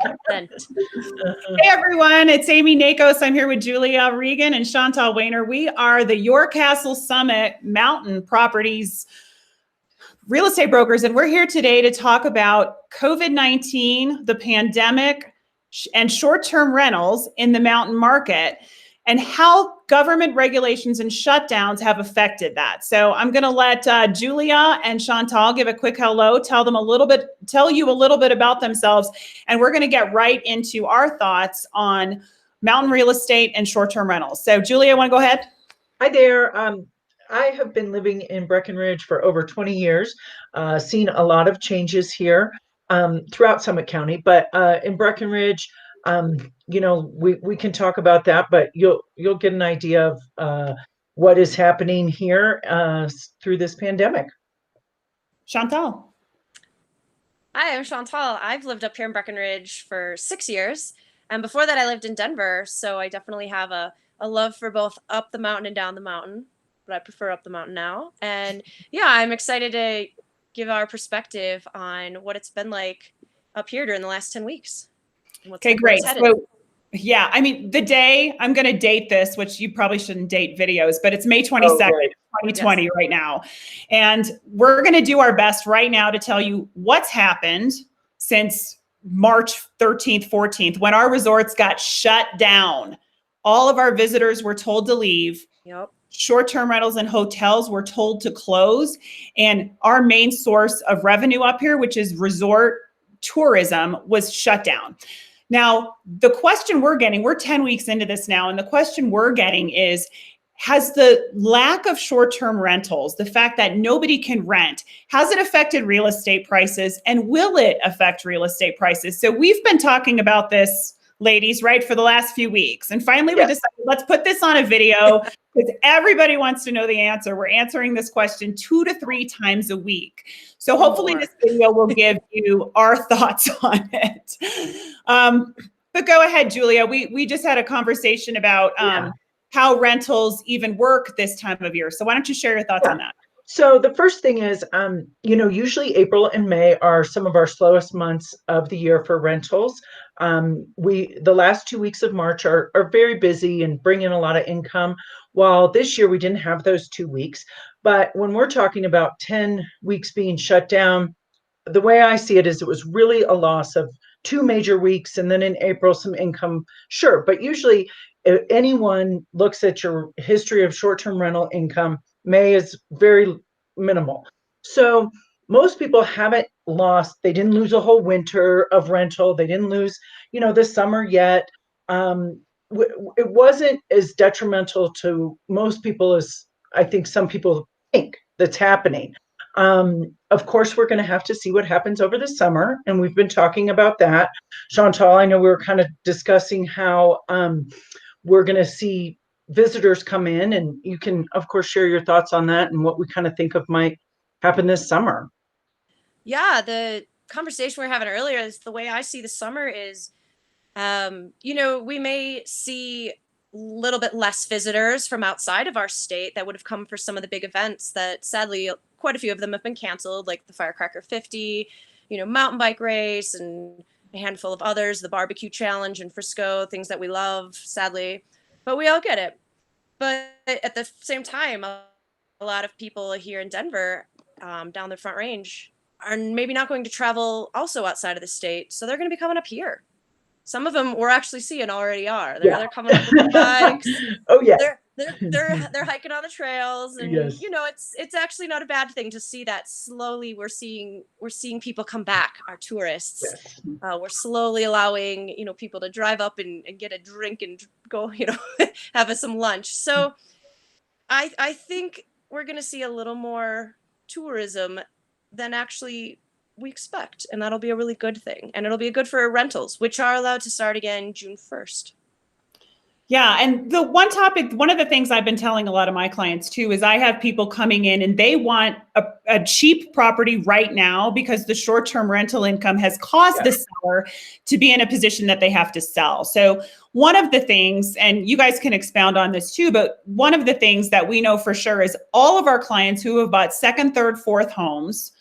Consent. Hey everyone, it's Amy Nakos. I'm here with Julia, Regan, and Chantal Wener. We are the Your Castle Summit Mountain Properties real estate brokers, and we're here today to talk about COVID-19, the pandemic, and short-term rentals in the mountain market, and how government regulations and shutdowns have affected that. So I'm going to let Julia and Chantal give a quick hello, tell you a little bit about themselves, and we're going to get right into our thoughts on mountain real estate and short-term rentals. So Julia, want to go ahead? Hi there. I have been living in Breckenridge for over 20 years, seen a lot of changes here throughout Summit County, but in Breckenridge, we can talk about that, but you'll get an idea of what is happening here through this pandemic. Chantal. Hi, I'm Chantal. I've lived up here in Breckenridge for 6 years, and before that I lived in Denver, so I definitely have a love for both up the mountain and down the mountain, but I prefer up the mountain now. And yeah, I'm excited to give our perspective on what it's been like up here during the last 10 weeks. Okay, great. So, yeah, I mean, the day, I'm going to date this, which you probably shouldn't date videos, but it's May 22nd, 2020 yes. Right now. And we're going to do our best right now to tell you what's happened since March 13th, 14th, when our resorts got shut down. All of our visitors were told to leave. Yep. Short-term rentals and hotels were told to close. And our main source of revenue up here, which is resort tourism, was shut down. Now, the question we're getting, we're 10 weeks into this now, and the question we're getting is, has the lack of short-term rentals, the fact that nobody can rent, has it affected real estate prices, and will it affect real estate prices? So we've been talking about this, ladies, right, for the last few weeks. And finally, we decided, let's put this on a video because everybody wants to know the answer. We're answering this question 2 to 3 times a week. So hopefully this video will give you our thoughts on it. But go ahead, Julia. We just had a conversation about how rentals even work this time of year. So why don't you share your thoughts on that? So the first thing is, usually April and May are some of our slowest months of the year for rentals. The last 2 weeks of March are very busy and bring in a lot of income, while this year we didn't have those 2 weeks. But when we're talking about 10 weeks being shut down, the way I see it is it was really a loss of 2 major weeks, and then in April some income, sure. But usually if anyone looks at your history of short-term rental income, May is very minimal. So most people haven't lost, they didn't lose a whole winter of rental. They didn't lose, the summer yet. It wasn't as detrimental to most people as I think some people think that's happening. Of course, we're going to have to see what happens over the summer. And we've been talking about that. Chantal, I know we were kind of discussing how we're going to see visitors come in, and you can of course share your thoughts on that and what we kind of think of might happen this summer. Yeah, the conversation we were having earlier is the way I see the summer is, we may see a little bit less visitors from outside of our state that would have come for some of the big events that sadly quite a few of them have been canceled, like the Firecracker 50, mountain bike race, and a handful of others, the barbecue challenge in Frisco, things that we love, sadly. But we all get it. But at the same time, a lot of people here in Denver, down the Front Range, are maybe not going to travel also outside of the state. So they're going to be coming up here. Some of them we're actually seeing already are. They're coming up with the bikes. Oh yeah. They're hiking on the trails, and yes. It's actually not a bad thing to see that slowly we're seeing people come back, our tourists. Yes. We're slowly allowing people to drive up and get a drink and go have some lunch. So I think we're going to see a little more tourism than actually we expect, and that'll be a really good thing, and it'll be good for rentals, which are allowed to start again June 1st. Yeah. And the one of the things I've been telling a lot of my clients too, is I have people coming in and they want a cheap property right now because the short-term rental income has caused the seller to be in a position that they have to sell. So one of the things, and you guys can expound on this too, but one of the things that we know for sure is all of our clients who have bought second, third, fourth homes,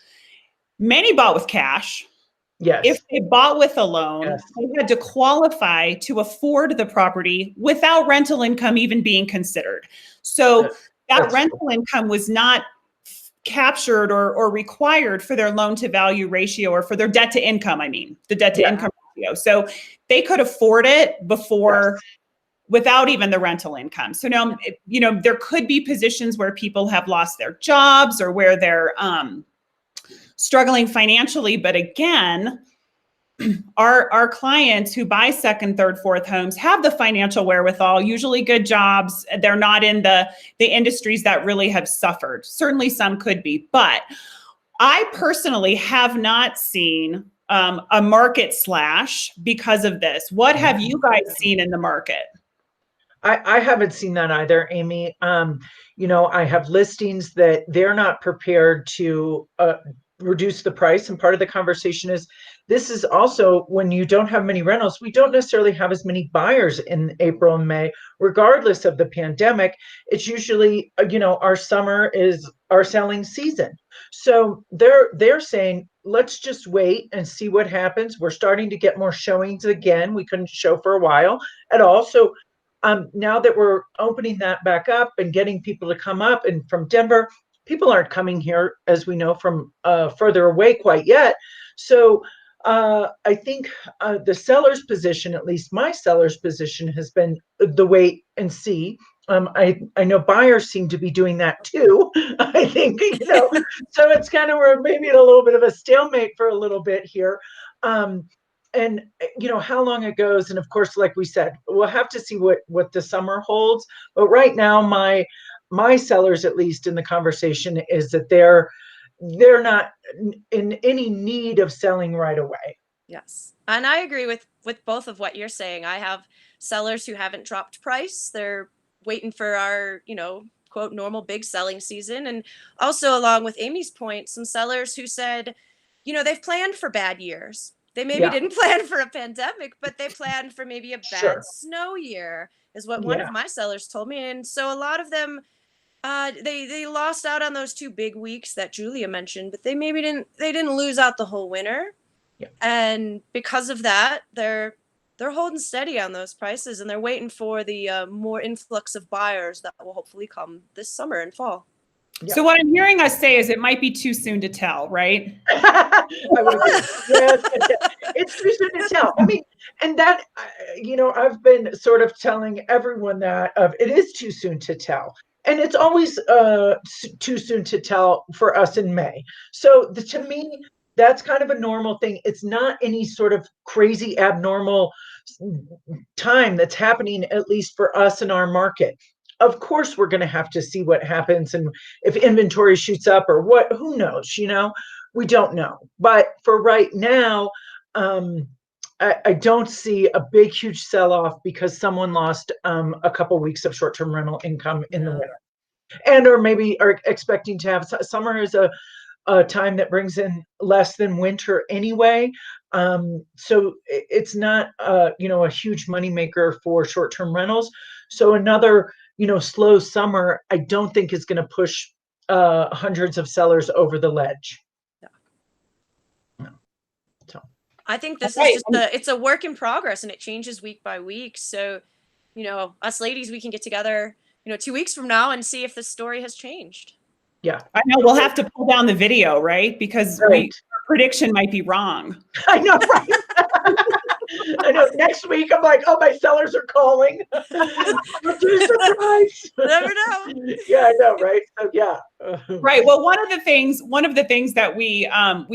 many bought with cash. Yes. If they bought with a loan, Yes. they had to qualify to afford the property without rental income even being considered. So that That's rental true. income was not captured or required for their loan to value ratio or for their debt to income, I mean, the debt to Yeah. income ratio. So they could afford it before Yes. without even the rental income. So now, there could be positions where people have lost their jobs or where they're struggling financially. But again, our clients who buy second, third, fourth homes have the financial wherewithal, usually good jobs. They're not in the industries that really have suffered. Certainly some could be, but I personally have not seen a market slash because of this. What have you guys seen in the market? I haven't seen that either, Amy. I have listings that they're not prepared to reduce the price. And part of the conversation is this is also when you don't have many rentals, we don't necessarily have as many buyers in April and May, regardless of the pandemic. It's usually, our summer is our selling season. So they're saying, let's just wait and see what happens. We're starting to get more showings again. We couldn't show for a while at all. So now that we're opening that back up and getting people to come up, and from Denver, people aren't coming here, as we know, from further away quite yet. So I think the seller's position, at least my seller's position, has been the wait and see. I know buyers seem to be doing that too. I think, so it's kind of, we're maybe in a little bit of a stalemate for a little bit here. And how long it goes, and of course, like we said, we'll have to see what the summer holds. But right now, my sellers, at least in the conversation, is that they're not in any need of selling right away. Yes. And I agree with both of what you're saying. I have sellers who haven't dropped price. They're waiting for our, quote, normal big selling season. And also, along with Amy's point, some sellers who said, they've planned for bad years. They maybe Yeah, didn't plan for a pandemic, but they planned for maybe a bad sure. snow year, is what one Yeah, of my sellers told me. And so a lot of them, they lost out on those 2 big weeks that Julia mentioned, but they didn't lose out the whole winter. yeah. And because of that, they're holding steady on those prices, and they're waiting for the more influx of buyers that will hopefully come this summer and fall. Yeah. So what I'm hearing us say is it might be too soon to tell, right? I would agree. Yes, it's too soon to tell. I mean, and that, I've been sort of telling everyone that it is too soon to tell. And it's always too soon to tell for us in May. So to me, that's kind of a normal thing. It's not any sort of crazy abnormal time that's happening, at least for us in our market. Of course, we're going to have to see what happens, and if inventory shoots up or what, who knows, we don't know. But for right now, I don't see a big, huge sell-off because someone lost a couple weeks of short-term rental income in the winter, and or maybe are expecting to have summer is a time that brings in less than winter anyway. So it's not, a huge moneymaker for short-term rentals. So another, slow summer, I don't think is going to push hundreds of sellers over the ledge. Yeah. No. So. I think this Right. is it's a work in progress, and it changes week by week. So, us ladies, we can get together, 2 weeks from now and see if the story has changed. Yeah, I know we'll have to pull down the video, right? Because right. our prediction might be wrong. I know, right? I know. Next week, I'm like, oh, my sellers are calling. Surprise! Never know. Yeah, I know, right? So yeah. Right. Well, one of the things that we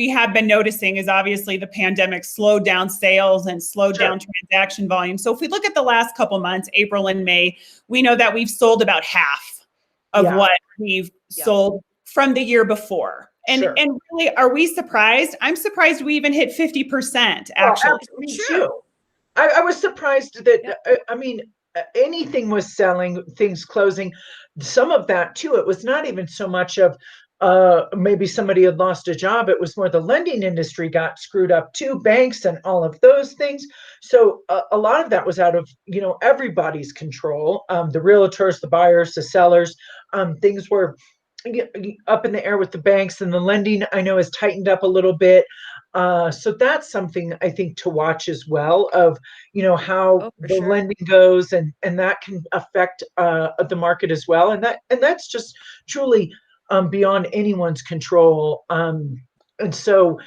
have been noticing is obviously the pandemic slowed down sales and slowed Sure. down transaction volume. So if we look at the last couple months, April and May, we know that we've sold about half of Yeah. what we've sold from the year before. And Sure. and really, are we surprised? I'm surprised we even hit 50%, actually. Well, me True. too. I was surprised that, I mean, anything was selling, things closing. Some of that too, it was not even so much of maybe somebody had lost a job. It was more the lending industry got screwed up too, banks and all of those things. So a lot of that was out of, everybody's control. The realtors, the buyers, the sellers, things were up in the air with the banks, and the lending, I know, has tightened up a little bit. So that's something I think to watch as well, of, how Oh, for the sure. lending goes, and that can affect the market as well. And that's just truly beyond anyone's control. And so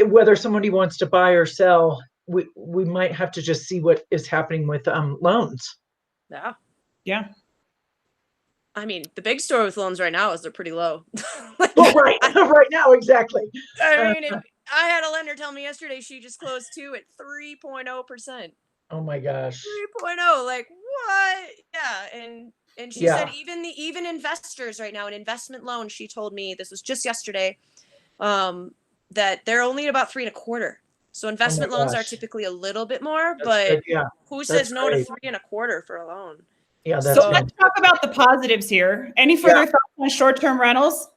whether somebody wants to buy or sell, we might have to just see what is happening with loans. Yeah. Yeah. I mean, the big story with loans right now is they're pretty low. Like, Well, right, right now, exactly. I mean, I had a lender tell me yesterday she just closed two at 3.0%. Oh my gosh. 3.0, like what? Yeah, and she said Yeah. even investors right now, an investment loan, she told me this was just yesterday, that they're only about 3.25. So Oh my investment loans are gosh. typically a little bit more, That's but good. Yeah. who That's says no to great. 3.25 for a loan? Yeah, So that's So let's talk about the positives here. Any Yeah. further thoughts on short-term rentals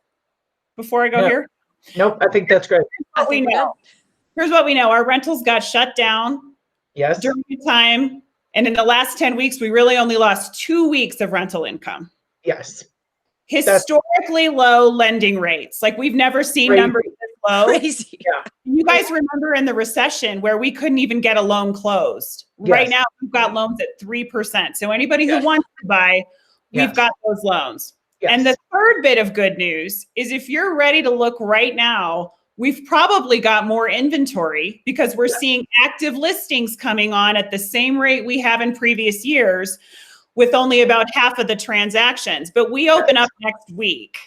before I go No. here? Nope. I think that's great. I What we think we're know. good. Here's what we know. Our rentals got shut down Yes. during the time. And in the last 10 weeks, we really only lost 2 weeks of rental income. Yes. Historically low lending rates. Like we've never seen Crazy. numbers this low. Crazy. Yeah. You guys remember in the recession where we couldn't even get a loan closed. Yes. Right now, we've got loans at 3%. So anybody who Yeah. wants to buy, we've Yes. got those loans. Yes. And the third bit of good news is if you're ready to look right now, we've probably got more inventory because we're seeing active listings coming on at the same rate we have in previous years with only about half of the transactions. But we open up next week.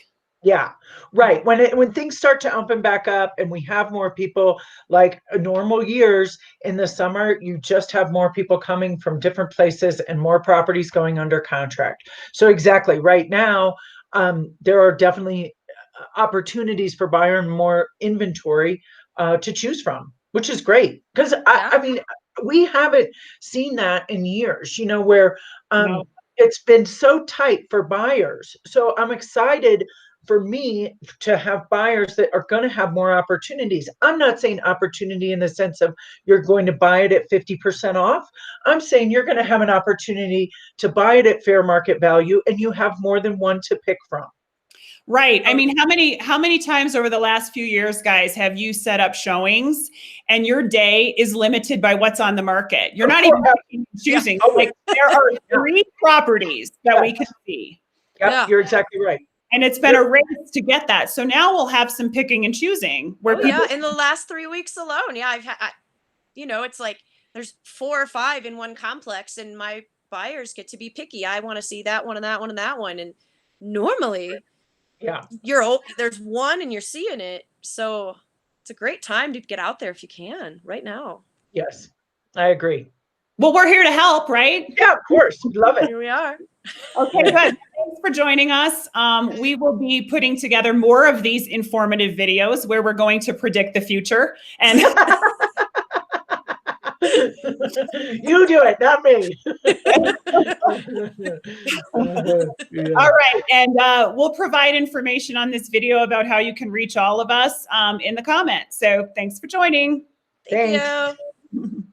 Yeah, right. When things start to open back up and we have more people, like normal years in the summer, you just have more people coming from different places and more properties going under contract. So exactly right now, there are definitely opportunities for buyer and more inventory to choose from, which is great. Because Yeah. I mean, we haven't seen that in years, where No. it's been so tight for buyers. So I'm excited for me to have buyers that are going to have more opportunities. I'm not saying opportunity in the sense of you're going to buy it at 50% off. I'm saying you're going to have an opportunity to buy it at fair market value and you have more than one to pick from. Right. I mean, how many times over the last few years, guys, have you set up showings and your day is limited by what's on the market? You're not even picking and choosing. Oh, Like there are 3 properties that we can see. Yep, Yeah. you're exactly right. And it's been a race to get that. So now we'll have some picking and choosing where people Yeah, in the last 3 weeks alone. Yeah, I've had, it's like there's 4 or 5 in one complex, and my buyers get to be picky. I want to see that one and that one and that one. And normally, Yeah. there's one and you're seeing it. So it's a great time to get out there if you can right now. Yes, I agree. Well, we're here to help, right? Yeah, of course. Love it. Here we are. Okay, good. Thanks for joining us. We will be putting together more of these informative videos where we're going to predict the future. And You do it, not me. Yeah. all right. And we'll provide information on this video about how you can reach all of us in the comments. So thanks for joining. Thank Thanks. you.